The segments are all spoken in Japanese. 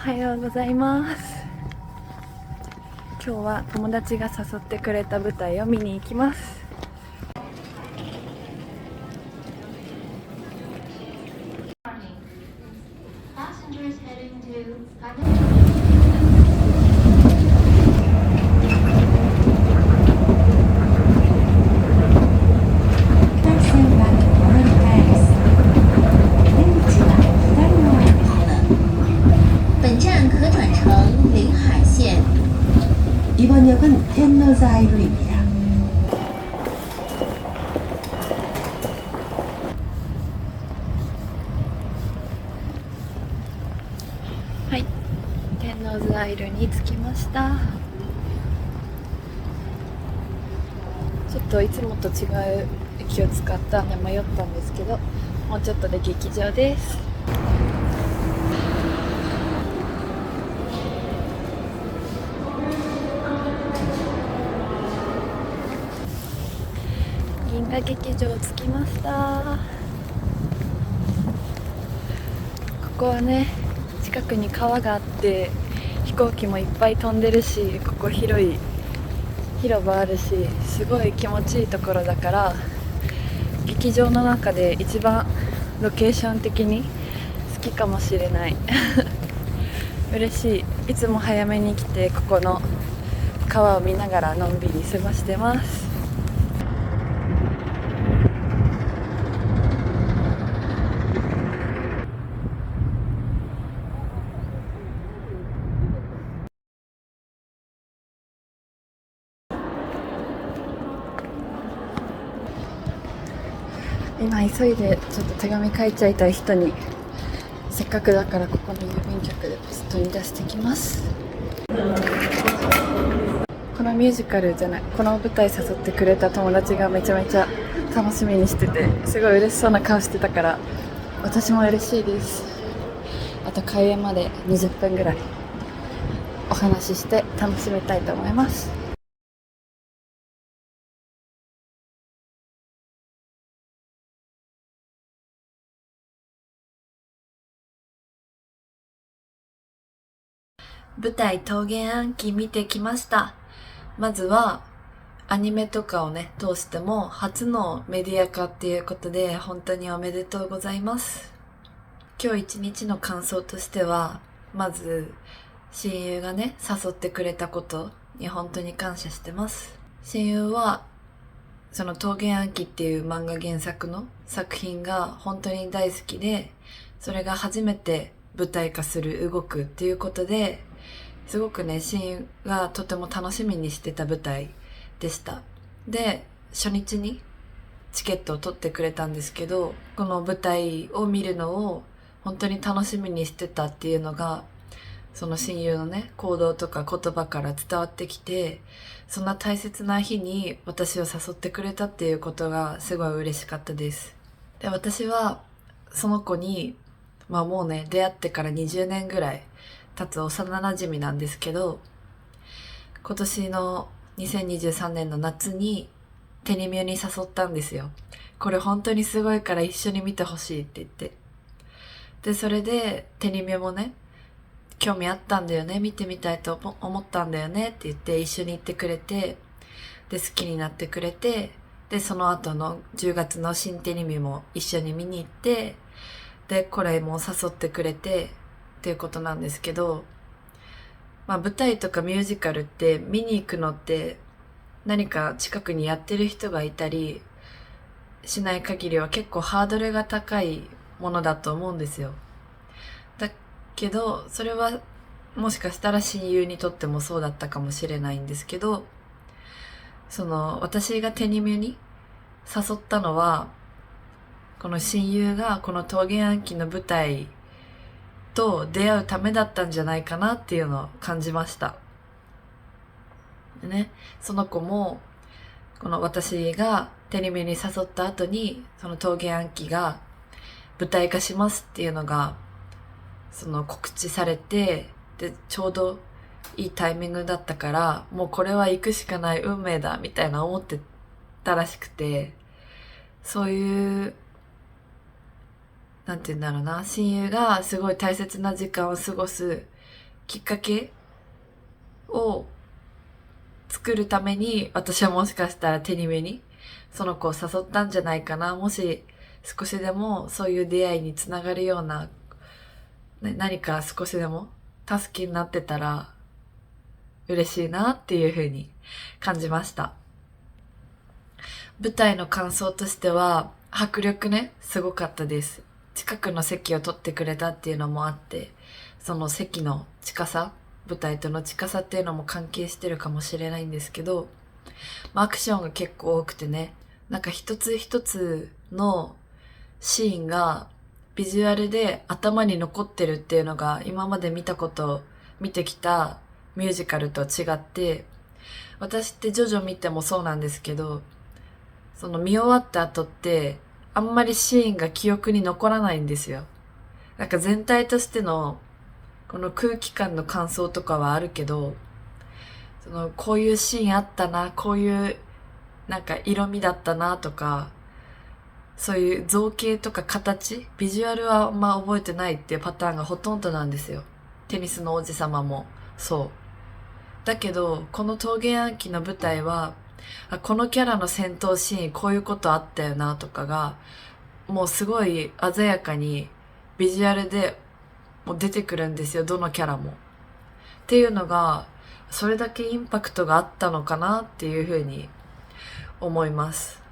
はようございます。今日は友達が誘ってくれた舞台を見に行きます。本站可转乘临海线。 이번 역은 텐너즈하이로입니다.はい、天王洲アイルに着きました。ちょっといつもと違う駅を使ったんで迷ったんですけど、もうちょっとで劇場です。銀河劇場着きました。ここはね、近くに川があって飛行機もいっぱい飛んでるし、ここ広い広場あるし、すごい気持ちいいところだから、劇場の中で一番ロケーション的に好きかもしれない嬉しい。いつも早めに来てここの川を見ながらのんびり過ごしてます。今急いでちょっと手紙書いちゃいたい人に、せっかくだからここの郵便局でポストに出してきます。このミュージカルじゃない、この舞台誘ってくれた友達がめちゃめちゃ楽しみにしてて、すごい嬉しそうな顔してたから私も嬉しいです。あと開演まで20分ぐらいお話しして楽しみたいと思います。舞台桃源暗記見てきました。まずはアニメとかをね通しても初のメディア化っていうことで本当におめでとうございます。今日一日の感想としては、まず親友がね誘ってくれたことに本当に感謝してます。親友はその桃源暗記っていう漫画原作の作品が本当に大好きで、それが初めて舞台化する動くっていうことで、すごくね親友がとても楽しみにしてた舞台でした。で、初日にチケットを取ってくれたんですけど、この舞台を見るのを本当に楽しみにしてたっていうのが、その親友のね行動とか言葉から伝わってきて、そんな大切な日に私を誘ってくれたっていうことがすごい嬉しかったです。で、私はその子に、もうね出会ってから20年ぐらい経つ幼馴染なんですけど、今年の2023年の夏にテニミューに誘ったんですよ。これ本当にすごいから一緒に見てほしいって言って。で、それでテニミューもね、興味あったんだよね、見てみたいと思ったんだよねって言って一緒に行ってくれて、で好きになってくれて、でその後の10月の新テニミューも一緒に見に行って、でこれも誘ってくれてっていうことなんですけど、舞台とかミュージカルって見に行くのって何か近くにやってる人がいたりしない限りは結構ハードルが高いものだと思うんですよ。だけどそれはもしかしたら親友にとってもそうだったかもしれないんですけど、その私がテニミュに誘ったのは、この親友がこの桃源暗記の舞台と出会うためだったんじゃないかなっていうのを感じました。でね、その子もこの私がテニミュに誘った後にその桃源暗記が舞台化しますっていうのがその告知されて、でちょうどいいタイミングだったから、もうこれは行くしかない運命だみたいな思ってたらしくて、そういうなんて言うんだろうな、親友がすごい大切な時間を過ごすきっかけを作るために、私はもしかしたら手に目にその子を誘ったんじゃないかな。もし少しでもそういう出会いにつながるような、何か少しでも助けになってたら嬉しいなっていう風に感じました。舞台の感想としては、迫力ね、すごかったです。近くの席を取ってくれたっていうのもあって、その席の近さ、舞台との近さっていうのも関係してるかもしれないんですけど、アクションが結構多くてね、なんか一つ一つのシーンがビジュアルで頭に残ってるっていうのが今まで見てきたミュージカルと違って、私ってジョジョ見てもそうなんですけど、その見終わった後ってあんまりシーンが記憶に残らないんですよ。なんか全体としてのこの空気感の感想とかはあるけど、こういうシーンあったな、こういうなんか色味だったなとか、そういう造形とか形、ビジュアルはあんま覚えてないっていうパターンがほとんどなんですよ。テニスの王子様もそう。だけど、この桃源暗記の舞台は、このキャラの戦闘シーンこういうことあったよなとかが、もうすごい鮮やかにビジュアルでもう出てくるんですよ、どのキャラも。っていうのが、それだけインパクトがあったのかなっていうふうに思います。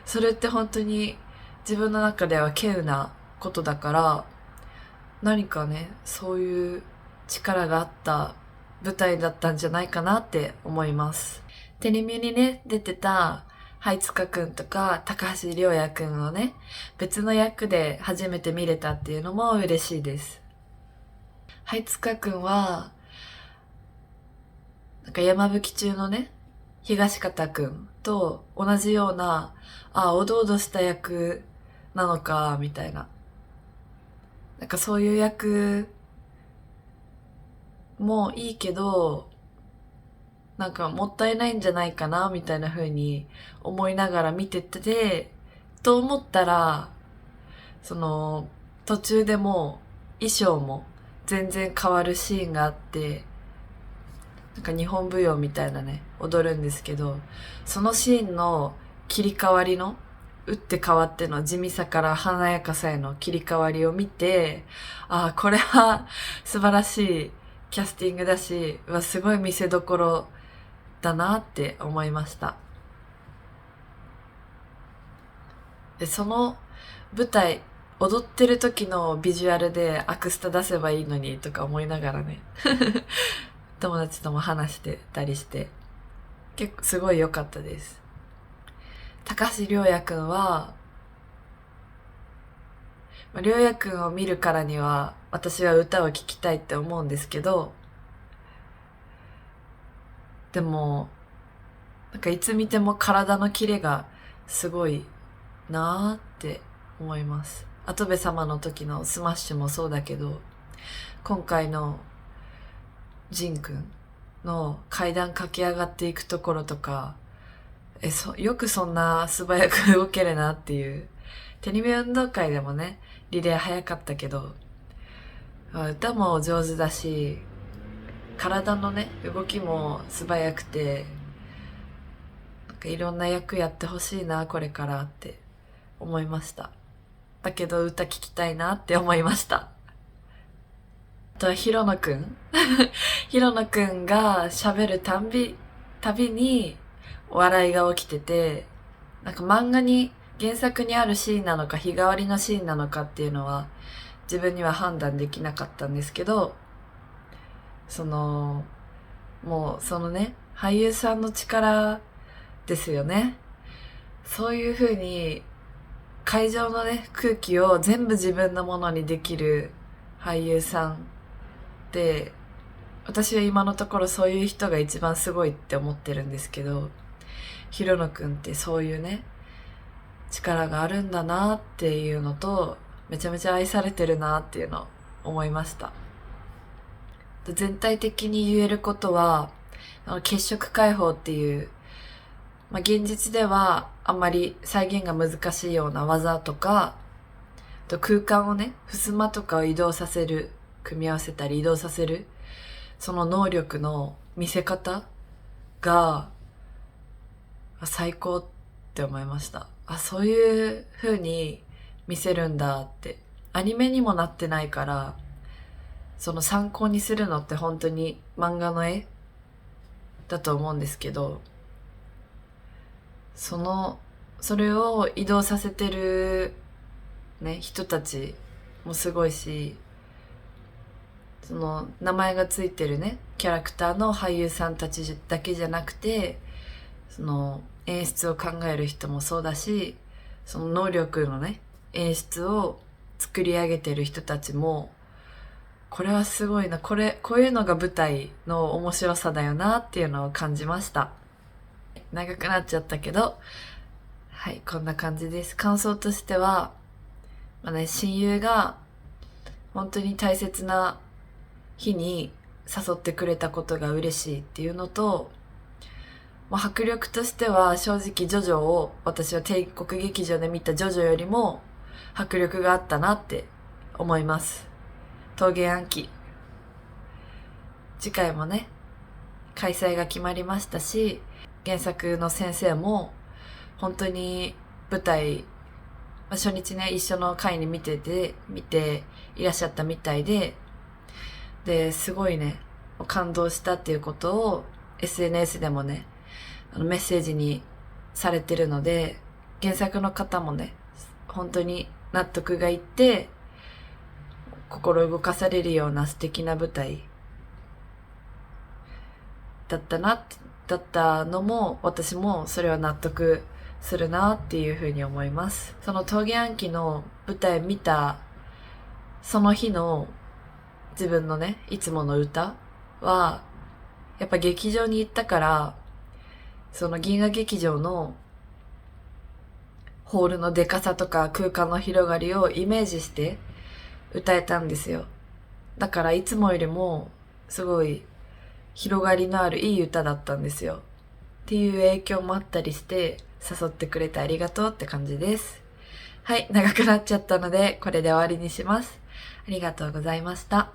それって本当に自分の中では稀有なことだから、何かね、そういう力があった舞台だったんじゃないかなって思います。テレビにね、出てたはいつかくんとか高橋亮也くんをね、別の役で初めて見れたっていうのも嬉しいです。はいつかくんは、なんか山吹中のね、東方くんと同じような、おどおどした役なのか、みたいな。なんかそういう役もいいけど、なんかもったいないんじゃないかな、みたいな風に思いながら見てて、と思ったら、途中でも衣装も全然変わるシーンがあって、なんか日本舞踊みたいなね、踊るんですけど、そのシーンの切り替わりの、打って変わっての地味さから華やかさへの切り替わりを見て、これは素晴らしいキャスティングだし、すごい見せどころだなって思いました。で、その舞台、踊ってる時のビジュアルでアクスタ出せばいいのにとか思いながらね。友達とも話してたりして、結構すごい良かったです。高橋亮也くんは、亮也くんを見るからには、私は歌を聴きたいって思うんですけど、でも、なんかいつ見ても体のキレがすごいなーって思います。跡部様の時のスマッシュもそうだけど、今回のジンくんの階段駆け上がっていくところとか、よくそんな素早く動けるなっていう。テレビ運動会でもね、リレー早かったけど、歌も上手だし、体のね、動きも素早くて、なんかいろんな役やってほしいな、これからって思いました。だけど歌聴きたいなって思いました。あとはヒロノくんヒロノくんが喋るたびに笑いが起きてて、なんか原作にあるシーンなのか日替わりのシーンなのかっていうのは自分には判断できなかったんですけど、もうそのね、俳優さんの力ですよね。そういう風に会場のね、空気を全部自分のものにできる俳優さんって、私は今のところそういう人が一番すごいって思ってるんですけど、ヒロノくんってそういうね、力があるんだなっていうのと、めちゃめちゃ愛されてるなっていうのを思いました。全体的に言えることは、血色解放っていう、現実ではあんまり再現が難しいような技とか、と空間をね、襖とかを移動させる、組み合わせたり移動させる、その能力の見せ方が最高って思いました。そういう風に見せるんだって。アニメにもなってないから、その参考にするのって本当に漫画の絵だと思うんですけど、それを移動させてるね、人たちもすごいし、その名前がついてるね、キャラクターの俳優さんたちだけじゃなくて、その演出を考える人もそうだし、その能力のね、演出を作り上げてる人たちも、これはすごいな、こういうのが舞台の面白さだよなっていうのを感じました。長くなっちゃったけど、はい、こんな感じです。感想としては、親友が本当に大切な日に誘ってくれたことが嬉しいっていうのと、迫力としては正直ジョジョを私は帝国劇場で見たジョジョよりも迫力があったなって思います。峠暗記。次回もね、開催が決まりましたし、原作の先生も本当に舞台、初日ね、一緒の会に見ていらっしゃったみたいで、すごいね、感動したっていうことを SNS でもね、メッセージにされてるので、原作の方もね、本当に納得がいって、心動かされるような素敵な舞台だったのも、私もそれは納得するなっていうふうに思います。その峠暗記の舞台見たその日の自分のね、いつもの歌は、やっぱ劇場に行ったから、その銀河劇場のホールのでかさとか空間の広がりをイメージして歌えたんですよ。だからいつもよりもすごい広がりのあるいい歌だったんですよ。っていう影響もあったりして誘ってくれてありがとうって感じです。はい、長くなっちゃったのでこれで終わりにします。ありがとうございました。